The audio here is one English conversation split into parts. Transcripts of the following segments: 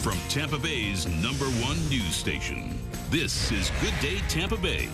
From Tampa Bay's #1 news station, this is Good Day Tampa Bay.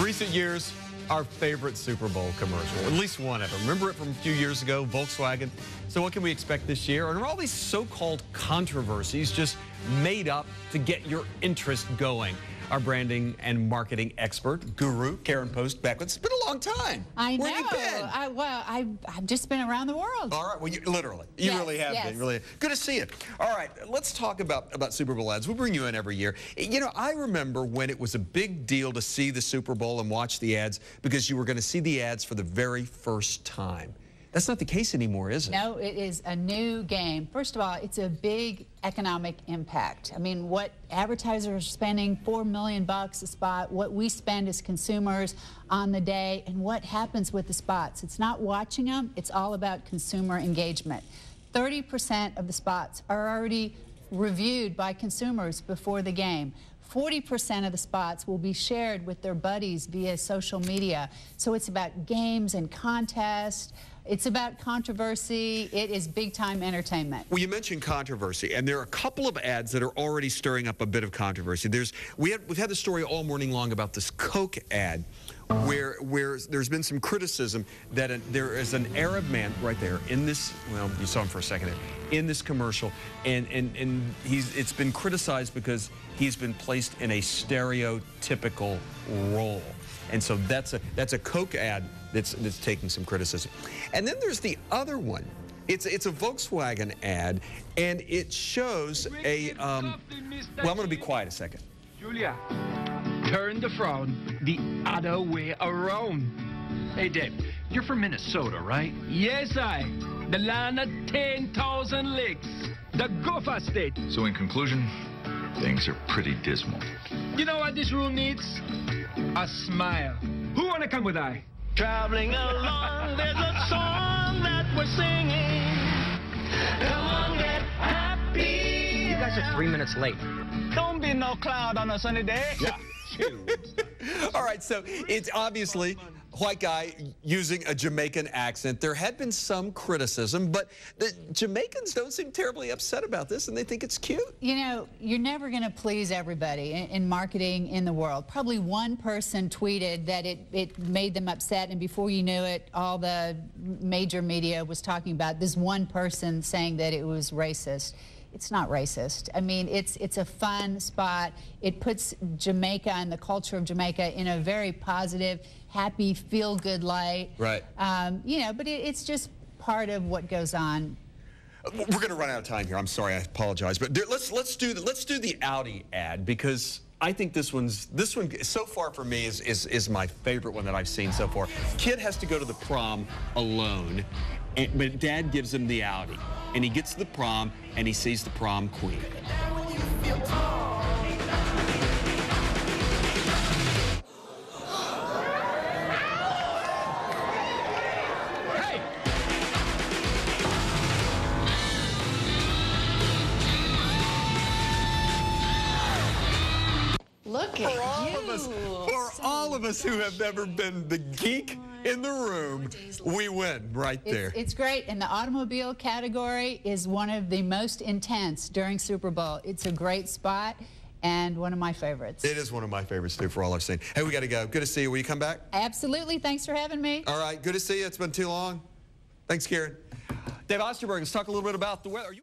Recent years, our favorite Super Bowl commercial, at least one of them. Remember it from a few years ago, Volkswagen? So what can we expect this year? And are all these so-called controversies just made up to get your interest going? Our branding and marketing expert, guru, Karen Post, back with us. It's been a long time. I know. Where have you been? Well, I've just been around the world. All right. Well, literally. You really have been. Really. Good to see you. All right. Let's talk about Super Bowl ads. We bring you in every year. You know, I remember when it was a big deal to see the Super Bowl and watch the ads because you were going to see the ads for the very first time. That's not the case anymore, is it? No, it is a new game. First of all, it's a big economic impact. I mean, what advertisers are spending, $4 million a spot, what we spend as consumers on the day, and what happens with the spots. It's not watching them, it's all about consumer engagement. 30% of the spots are already reviewed by consumers before the game. 40% of the spots will be shared with their buddies via social media. So it's about games and contests. It's about controversy. It is big-time entertainment. Well, you mentioned controversy, and there are a couple of ads that are already stirring up a bit of controversy. We've had the story all morning long about this Coke ad, where there's been some criticism that there is an Arab man right there in this. Well, you saw him for a second there, in this commercial, and it's been criticized because he's been placed in a stereotypical role. And so that's a Coke ad that's taking some criticism. And then there's the other one. It's a Volkswagen ad, and it shows a well, I'm going to be quiet a second. Julia, turn the frown the other way around. Hey, Dave, you're from Minnesota, right? Yes, the land of 10,000 lakes, the Gopher State. So in conclusion, things are pretty dismal. You know what this room needs? A smile. Who wanna come with I? Traveling along, there's a song that we're singing. Come on, get happy. You guys are 3 minutes late. Don't be no cloud on a sunny day. Yeah. All right, so it's obviously white guy using a Jamaican accent. There had been some criticism, but the Jamaicans don't seem terribly upset about this, and they think it's cute. You know, you're never going to please everybody in marketing in the world. Probably one person tweeted that it made them upset, and before you knew it, all the major media was talking about this one person saying that it was racist. It's not racist. I mean, it's a fun spot. It puts Jamaica and the culture of Jamaica in a very positive, happy, feel-good light. Right. You know, but it's just part of what goes on. We're going to run out of time here. I'm sorry. I apologize. But let's do the Audi ad, because I think this one so far for me is my favorite one that I've seen so far. Kid has to go to the prom alone, but Dad gives him the Audi, and he gets to the prom and he sees the prom queen. Look at For all of us who have never been the geek in the room, we win right there. It's great, and the automobile category is one of the most intense during Super Bowl. It's a great spot and one of my favorites. It is one of my favorites, too, for all I've seen. Hey, we got to go. Good to see you. Will you come back? Absolutely. Thanks for having me. All right. Good to see you. It's been too long. Thanks, Karen. Dave Osterberg, let's talk a little bit about the weather.